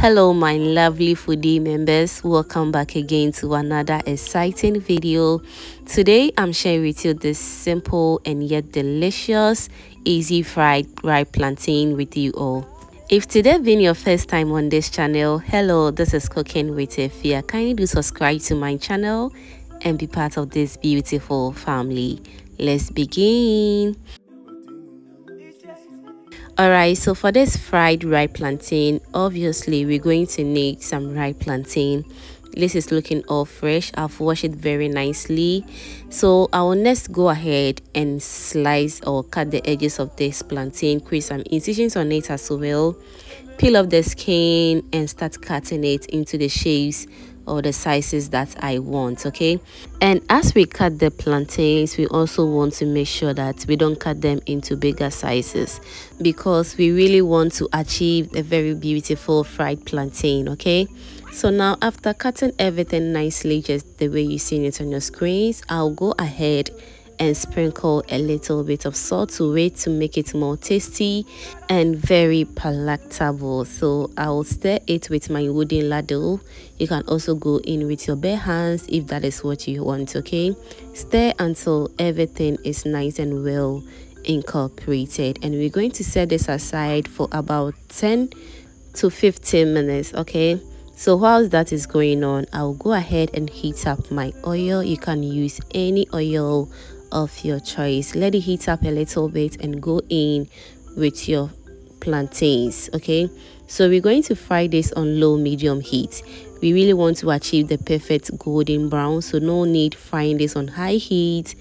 Hello my lovely foodie members, welcome back again to another exciting video. Today I'm sharing with you this simple and yet delicious easy fried ripe plantain with you all. If today been your first time on this channel, hello, this is Cooking with Efia. Kindly do subscribe to my channel and be part of this beautiful family. Let's begin. Alright, so for this fried ripe plantain, obviously we're going to need some ripe plantain. This is looking all fresh. I've washed it very nicely. So I will next go ahead and slice or cut the edges of this plantain, create some incisions on it as well. Peel off the skin and start cutting it into the shapes or the sizes that I want, okay? And as we cut the plantains, we also want to make sure that we don't cut them into bigger sizes because we really want to achieve a very beautiful fried plantain, okay? So now after cutting everything nicely just the way you've seen it on your screens, I'll go ahead and sprinkle a little bit of salt to it to make it more tasty and very palatable. So I'll stir it with my wooden ladle. You can also go in with your bare hands if that is what you want, okay? Stir until everything is nice and well incorporated, and we're going to set this aside for about 10 to 15 minutes, okay? So whilst that is going on, I'll go ahead and heat up my oil. You can use any oil of your choice. Let it heat up a little bit and go in with your plantains, okay? So we're going to fry this on low medium heat. We really want to achieve the perfect golden brown, so no need frying this on high heat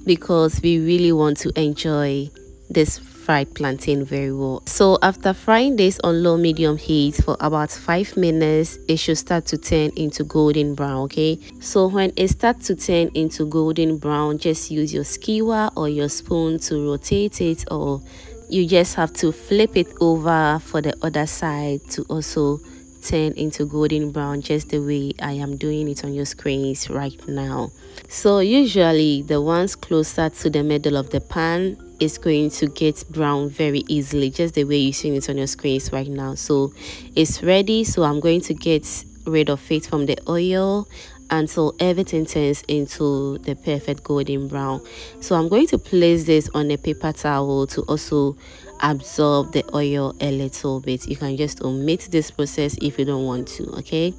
because we really want to enjoy this fried plantain very well. So after frying this on low medium heat for about 5 minutes, it should start to turn into golden brown, okay? So when it starts to turn into golden brown, just use your skewer or your spoon to rotate it, or you just have to flip it over for the other side to also turn into golden brown, just the way I am doing it on your screens right now. So usually the ones closer to the middle of the pan is going to get brown very easily, just the way you're seeing it on your screens right now. So it's ready, so I'm going to get rid of it from the oil until everything turns into the perfect golden brown. So I'm going to place this on a paper towel to also absorb the oil a little bit. You can just omit this process if you don't want to, okay?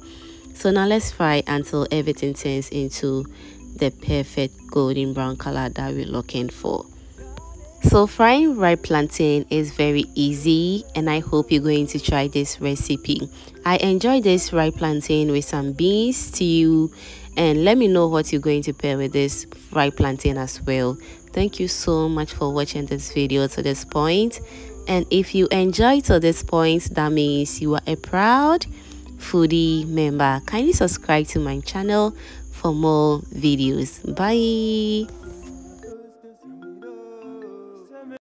So now let's fry until everything turns into the perfect golden brown color that we're looking for. So frying ripe plantain is very easy, and I hope you're going to try this recipe. I enjoy this ripe plantain with some beans stew, and let me know what you're going to pair with this ripe plantain as well. Thank you so much for watching this video to this point, and if you enjoyed to this point, that means you are a proud foodie member. Kindly subscribe to my channel for more videos. Bye.